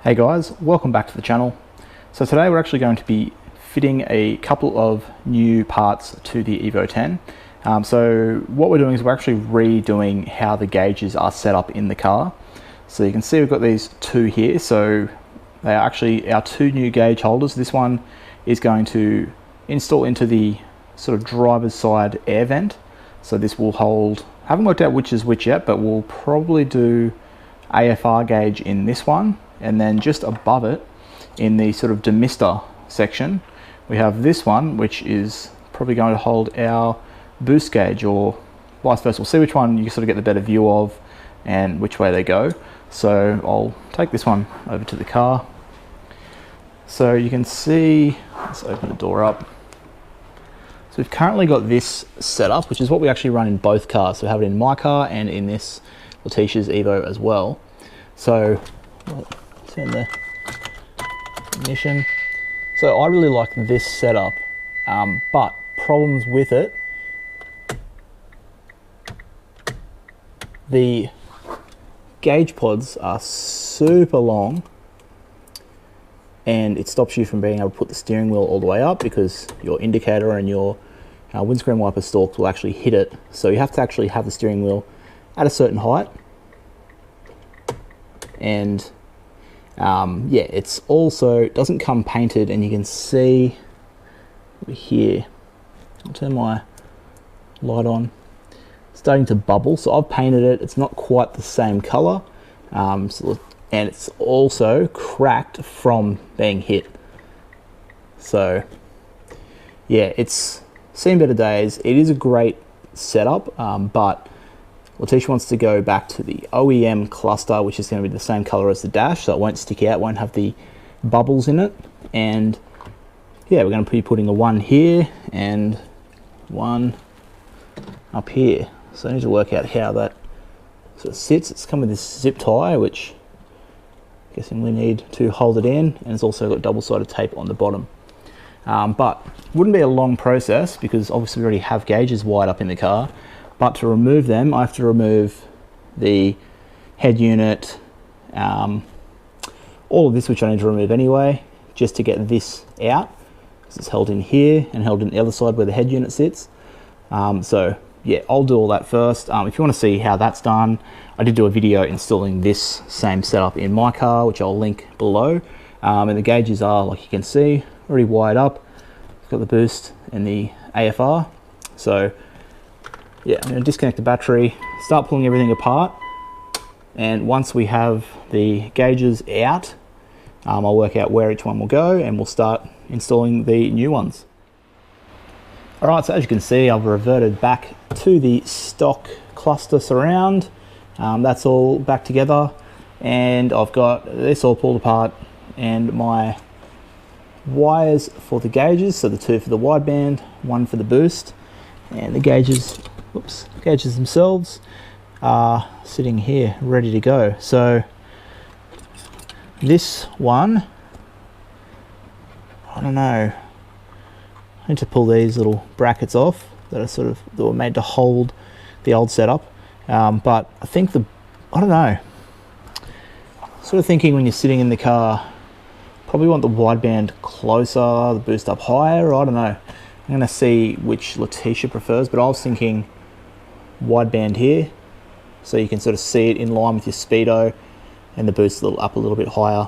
Hey guys, welcome back to the channel. So today we're actually going to be fitting a couple of new parts to the Evo 10. So what we're doing is we're actually redoing how the gauges are set up in the car. So you can see we've got these two here. So they are actually our two new gauge holders. This one is going to install into the sort of driver's side air vent. So this will hold, haven't worked out which is which yet, but we'll probably do AFR gauge in this one. And then just above it, in the sort of Demister section, we have this one, which is probably going to hold our boost gauge, or vice versa. We'll see which one you sort of get the better view of and which way they go. So I'll take this one over to the car. So you can see, let's open the door up. So we've currently got this set up, which is what we actually run in both cars. So we have it in my car and in this Letitia's Evo as well. So turn the ignition. So I really like this setup, but problems with it. The gauge pods are super long and it stops you from being able to put the steering wheel all the way up because your indicator and your windscreen wiper stalks will actually hit it. So you have to actually have the steering wheel at a certain height. And yeah, it's also doesn't come painted, and you can see over here, I'll turn my light on, it's starting to bubble. So I've painted it, it's not quite the same color, and it's also cracked from being hit. So yeah, it's seen better days. It is a great setup, but Letitia wants to go back to the OEM cluster, which is going to be the same color as the dash, so it won't stick out, won't have the bubbles in it. And yeah, we're going to be putting a one here and one up here. So I need to work out how that sort of sits. It's come with this zip tie, which I'm guessing we need to hold it in, and it's also got double-sided tape on the bottom. But wouldn't be a long process because obviously we already have gauges wired up in the car. But to remove them, I have to remove the head unit, all of this, which I need to remove anyway, just to get this out, because it's held in here and held in the other side where the head unit sits. So yeah, I'll do all that first. If you want to see how that's done, I did do a video installing this same setup in my car, which I'll link below. And the gauges are, like you can see, already wired up. It's got the boost and the AFR. So yeah, I'm going to disconnect the battery, start pulling everything apart, and once we have the gauges out, I'll work out where each one will go and we'll start installing the new ones. Alright, so as you can see, I've reverted back to the stock cluster surround. That's all back together, and I've got this all pulled apart, and my wires for the gauges, so the two for the wideband, one for the boost, and the gauges themselves are sitting here ready to go. So this one, I don't know, I need to pull these little brackets off that were made to hold the old setup, but I think I don't know, sort of thinking when you're sitting in the car, probably want the wideband closer, the boost up higher. I don't know, I'm going to see which Letitia prefers, but I was thinking wideband here, so you can sort of see it in line with your speedo, and the boost up a little bit higher.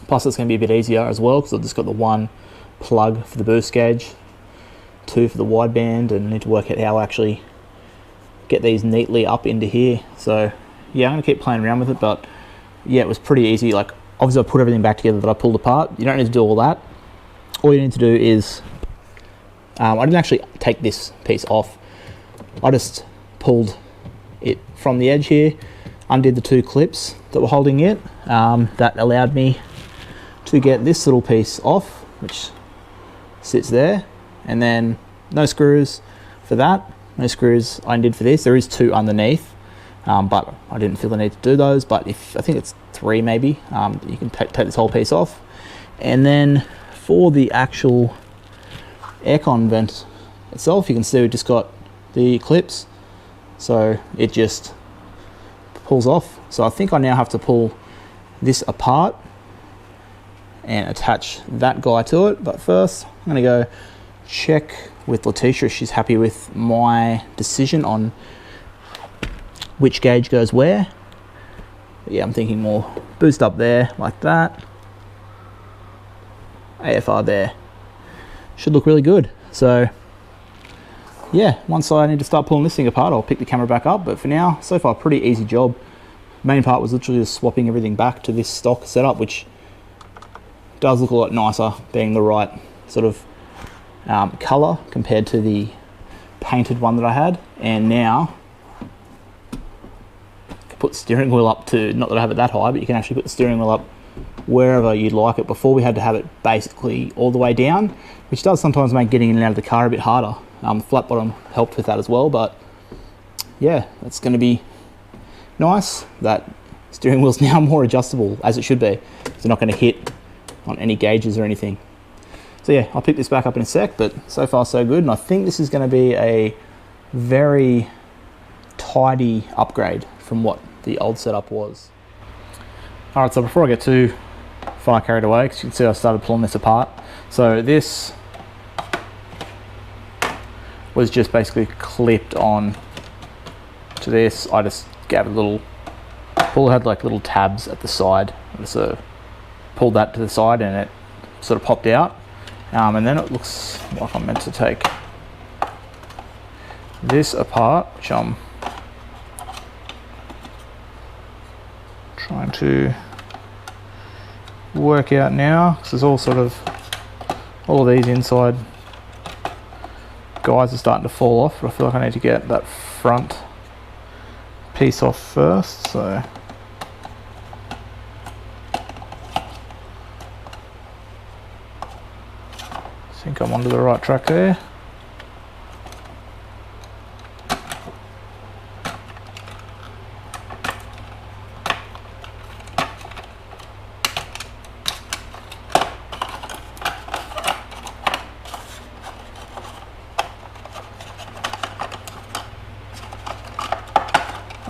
Plus it's going to be a bit easier as well, because I've just got the one plug for the boost gauge, two for the wideband, and I need to work out how I actually get these neatly up into here. So yeah, I'm going to keep playing around with it, but yeah, it was pretty easy. Like, obviously I put everything back together that I pulled apart. You don't need to do all that. All you need to do is, I didn't actually take this piece off. I just pulled it from the edge here, undid the two clips that were holding it. That allowed me to get this little piece off, which sits there, and then no screws for that, no screws I undid for this. There is two underneath, but I didn't feel the need to do those. But I think it's three maybe, you can take this whole piece off. And then for the actual aircon vent itself, you can see we just got the clips, so it just pulls off. So I think I now have to pull this apart and attach that guy to it. But first, I'm gonna go check with Letitia if she's happy with my decision on which gauge goes where. But yeah, I'm thinking more boost up there like that. AFR there. Should look really good. So yeah, once I need to start pulling this thing apart, I'll pick the camera back up. But for now, so far, pretty easy job. Main part was literally just swapping everything back to this stock setup, which does look a lot nicer, being the right sort of color compared to the painted one that I had. And now I can put the steering wheel up to, not that I have it that high, but you can actually put the steering wheel up wherever you'd like it. Before we had to have it basically all the way down, which does sometimes make getting in and out of the car a bit harder. The flat bottom helped with that as well, but yeah, that's going to be nice. That steering wheel's now more adjustable, as it should be. It's not going to hit on any gauges or anything. So yeah, I'll pick this back up in a sec, but so far so good. And I think this is going to be a very tidy upgrade from what the old setup was. All right, so before I get too far carried away, because you can see I started pulling this apart. So this was just basically clipped on to this. I just gave it a little pull. It had like little tabs at the side. I just pulled that to the side and it sort of popped out. And then it looks like I'm meant to take this apart, which I'm trying to work out now, because there's all of these inside guys are starting to fall off, but I feel like I need to get that front piece off first. So I think I'm onto the right track there.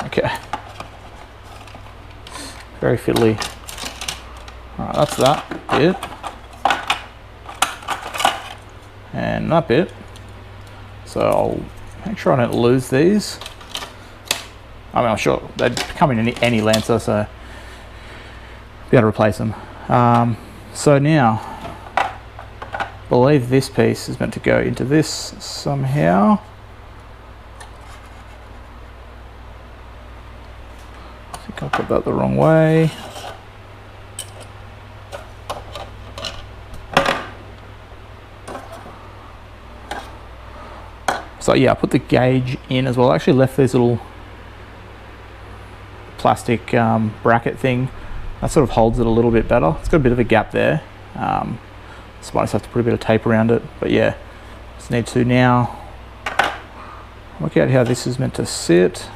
Okay, very fiddly. All right, that's that bit, and that bit. So I'll make sure I don't lose these. I mean, I'm sure they'd come in any Lancer, so be able to replace them. So now, I believe this piece is meant to go into this somehow. I think I put that the wrong way. So yeah, I put the gauge in as well. I actually left this little plastic bracket thing. That sort of holds it a little bit better. It's got a bit of a gap there. So I might just have to put a bit of tape around it. But yeah, just need to now work out how this is meant to sit.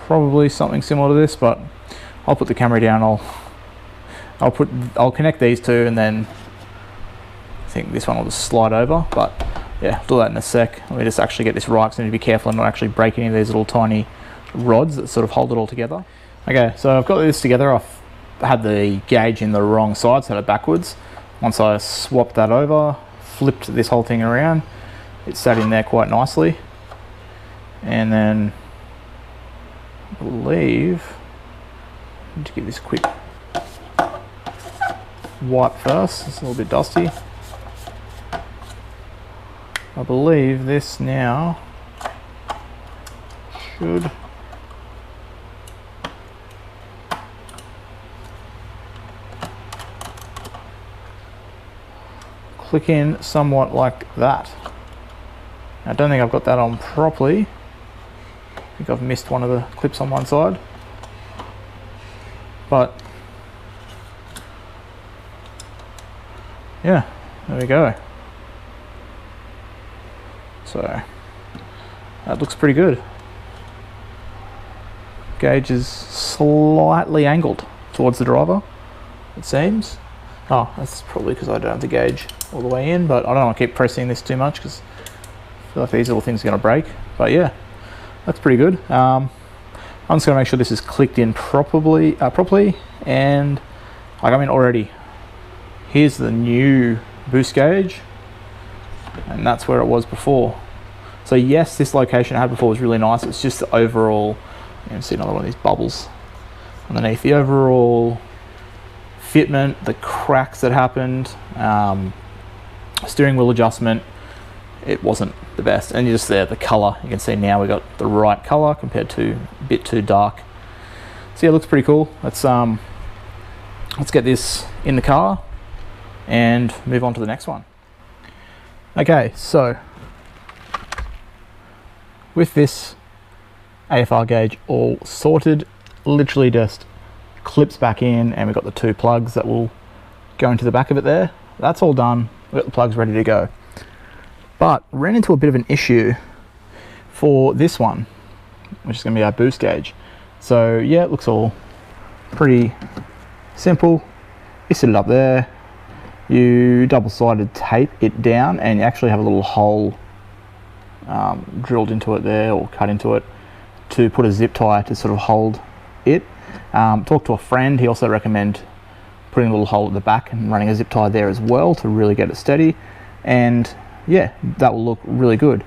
Probably something similar to this, but I'll put the camera down. I'll connect these two, and then I think this one will just slide over. But yeah, I'll do that in a sec. Let me just actually get this right, because I need to be careful and not actually break any of these little tiny rods that sort of hold it all together. Okay, so I've got this together. I've had the gauge in the wrong side, so it backwards. Once I swapped that over, flipped this whole thing around, it sat in there quite nicely. And then I believe I need to give this a quick wipe first. It's a little bit dusty. I believe this now should click in somewhat like that. I don't think I've got that on properly. I think I've missed one of the clips on one side, but yeah, there we go. So that looks pretty good. Gauge is slightly angled towards the driver, it seems. Oh, that's probably because I don't have the gauge all the way in, but I don't want to keep pressing this too much because I feel like these little things are going to break. But yeah, that's pretty good. I'm just going to make sure this is clicked in properly, and like, I mean, already here's the new boost gauge, and that's where it was before. So yes, this location I had before was really nice. It's just the overall, you can see another one of these bubbles underneath, the overall fitment, the cracks that happened, steering wheel adjustment, it wasn't the best. And just there, the color, you can see now we got the right color compared to a bit too dark. So yeah, it looks pretty cool. Let's get this in the car and move on to the next one. Okay, so with this AFR gauge all sorted, literally just clips back in, and we've got the 2 plugs that will go into the back of it there. That's all done. We've got the plugs ready to go. But ran into a bit of an issue for this one, which is going to be our boost gauge. So yeah, it looks all pretty simple. You set it up there, you double-sided tape it down, and you actually have a little hole drilled into it there, or cut into it, to put a zip tie to sort of hold it. Talked to a friend, he also recommended putting a little hole at the back and running a zip tie there as well to really get it steady, and yeah, that will look really good.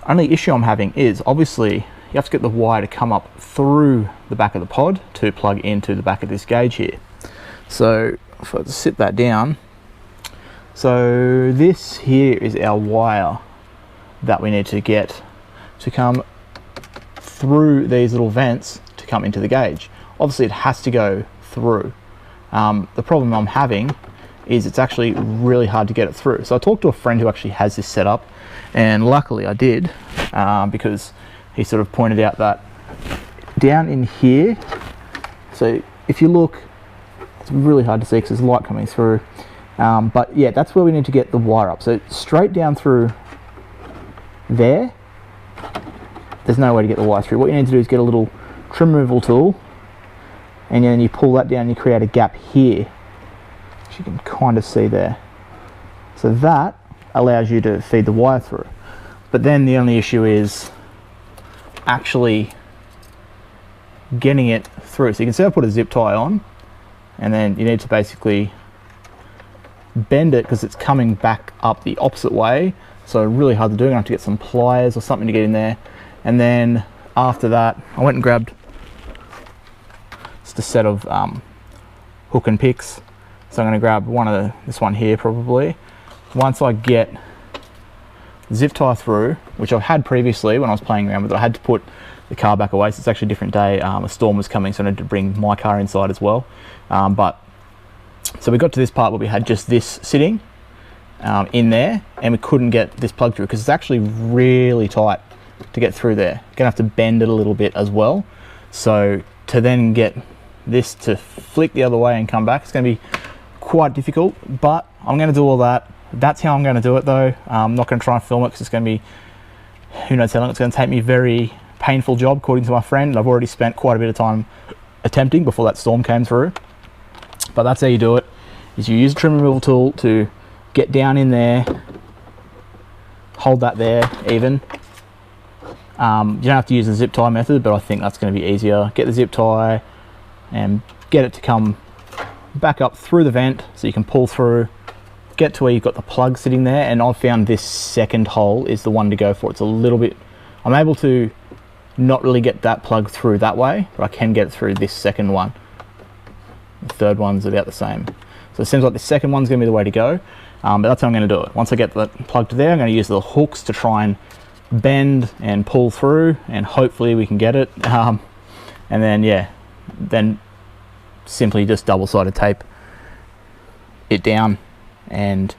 Only issue I'm having is, obviously, you have to get the wire to come up through the back of the pod to plug into the back of this gauge here. So if I sit that down, so this here is our wire that we need to get to come through these little vents to come into the gauge. Obviously it has to go through. The problem I'm having is it's actually really hard to get it through. So I talked to a friend who actually has this set up, and luckily I did, because he sort of pointed out that down in here, so if you look, it's really hard to see because there's light coming through, but yeah, that's where we need to get the wire up. So straight down through there's no way to get the wire through. What you need to do is get a little trim removal tool, and then you pull that down and you create a gap here, which you can kind of see there. So that allows you to feed the wire through. But then the only issue is actually getting it through. So you can see I put a zip tie on, and then you need to basically bend it because it's coming back up the opposite way. So really hard to do. I'm gonna have to get some pliers or something to get in there. And then after that, I went and grabbed just a set of hook and picks. So I'm gonna grab this one here probably. Once I get zip tie through, which I've had previously when I was playing around with it, I had to put the car back away. So it's actually a different day. A storm was coming, so I had to bring my car inside as well. So we got to this part where we had just this sitting in there, and we couldn't get this plug through because it's actually really tight to get through there. Gonna have to bend it a little bit as well. So to then get this to flick the other way and come back, it's gonna be quite difficult, but I'm gonna do all that. That's how I'm gonna do it though. I'm not gonna try and film it because it's gonna be, who knows how long it's gonna take me. Very painful job according to my friend. I've already spent quite a bit of time attempting before that storm came through. But that's how you do it, is you use a trim removal tool to get down in there, hold that there even. You don't have to use the zip tie method, but I think that's going to be easier. Get the zip tie and get it to come back up through the vent so you can pull through, get to where you've got the plug sitting there, and I've found this second hole is the one to go for. It's a little bit, I'm able to not really get that plug through that way, but I can get it through this second one. The third one's about the same. So it seems like the second one's going to be the way to go, but that's how I'm going to do it. Once I get the plug to there, I'm going to use the hooks to try and bend and pull through, and hopefully we can get it. And then yeah, then simply just double-sided tape it down and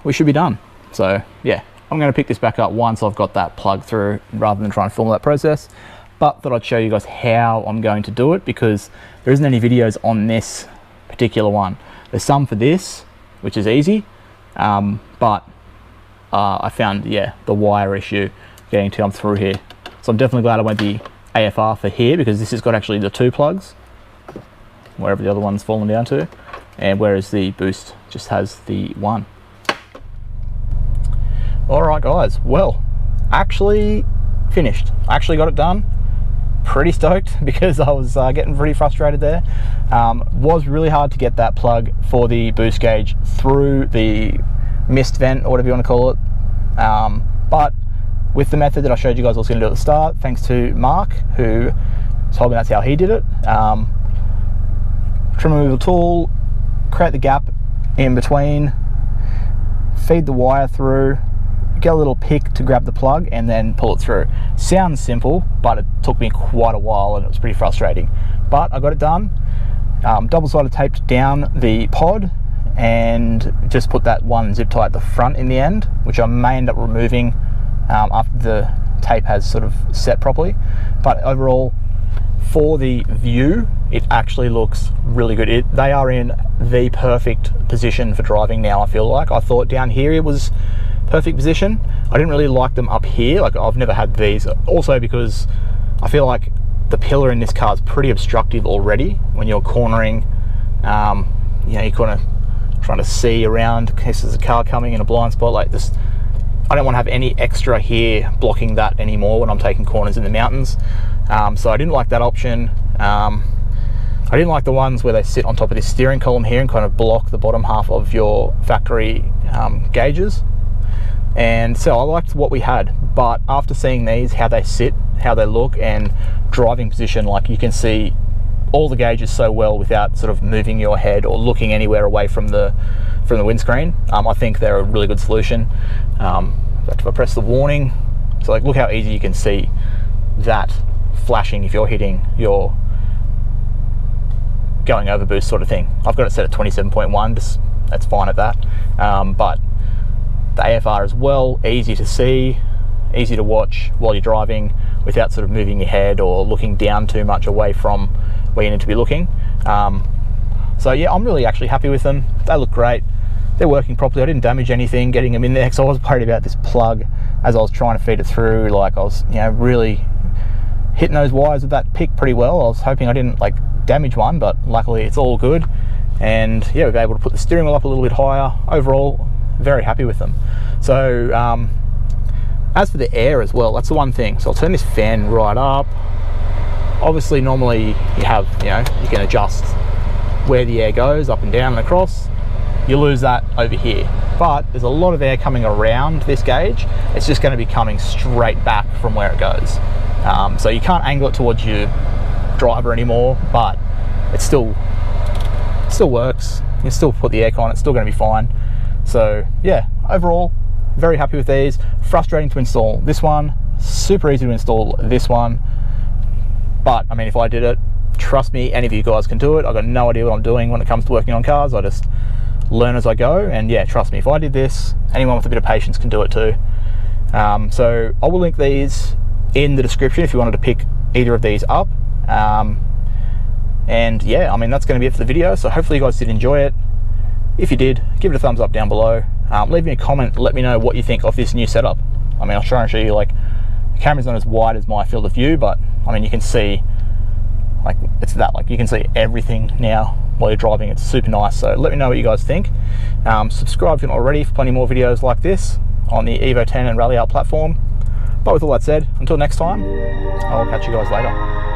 we should be done. So yeah, I'm going to pick this back up once I've got that plug through, rather than try and film that process. But thought I'd show you guys how I'm going to do it, because there isn't any videos on this particular one. There's some for this, which is easy, but I found, yeah, the wire issue getting to come through here. So I'm definitely glad I went the AFR for here, because this has got actually the 2 plugs, wherever the other one's fallen down to, and whereas the Boost just has the 1. All right guys, well, actually finished. I actually got it done. Pretty stoked because I was getting pretty frustrated there. Was really hard to get that plug for the boost gauge through the mist vent, or whatever you want to call it. But with the method that I showed you guys I was going to do at the start, thanks to Mark, who told me that's how he did it. Trim removal tool, create the gap in between, feed the wire through, get a little pick to grab the plug, and then pull it through. Sounds simple, but it took me quite a while and it was pretty frustrating. But I got it done. Double-sided taped down the pod and just put that one zip tie at the front in the end, which I may end up removing after the tape has sort of set properly. But overall, for the view, it actually looks really good. They are in the perfect position for driving now, I feel like. I thought down here it was perfect position. I didn't really like them up here. Like, I've never had these. Also because I feel like the pillar in this car is pretty obstructive already when you're cornering. You know, you're kind of trying to see around in case there's a car coming in a blind spot like this. I don't want to have any extra here blocking that anymore when I'm taking corners in the mountains. So I didn't like that option. I didn't like the ones where they sit on top of this steering column here and kind of block the bottom half of your factory gauges. And so I liked what we had, but after seeing these, how they sit, how they look, and driving position, like you can see all the gauges so well without sort of moving your head or looking anywhere away from the windscreen. I think they're a really good solution. If I press the warning, so like look how easy you can see that flashing if you're hitting your going over boost sort of thing. I've got it set at 27.1, just that's fine at that. But the AFR as well, easy to see, easy to watch while you're driving without sort of moving your head or looking down too much away from where you need to be looking. So yeah, I'm really actually happy with them. They look great. They're working properly. I didn't damage anything getting them in there, because I was worried about this plug as I was trying to feed it through. Like I was, you know, really hitting those wires with that pick pretty well. I was hoping I didn't like damage one, but luckily it's all good. And yeah, we've been able to put the steering wheel up a little bit higher. Overall, very happy with them. So as for the air as well, that's the one thing. So I'll turn this fan right up. Obviously, normally you have, you know, you can adjust where the air goes up and down and across. You lose that over here, but there's a lot of air coming around this gauge. It's just going to be coming straight back from where it goes. So you can't angle it towards your driver anymore, but it still works. You can still put the aircon on, it's still going to be fine. So yeah, overall, very happy with these. Frustrating to install this one, super easy to install this one. But I mean, if I did it, trust me, any of you guys can do it. I've got no idea what I'm doing when it comes to working on cars. I just learn as I go, and yeah, trust me, if I did this, anyone with a bit of patience can do it too. So I will link these in the description if you wanted to pick either of these up. And yeah, I mean, that's going to be it for the video. So hopefully you guys did enjoy it. If you did, give it a thumbs up down below. Leave me a comment, let me know what you think of this new setup. I mean, I'll try and show you, like, the camera's not as wide as my field of view, but I mean, you can see, like, it's that, like, you can see everything now while you're driving. It's super nice. So let me know what you guys think. Subscribe if you're not already for plenty more videos like this on the Evo 10 and Rally Art platform. But with all that said, until next time, I'll catch you guys later.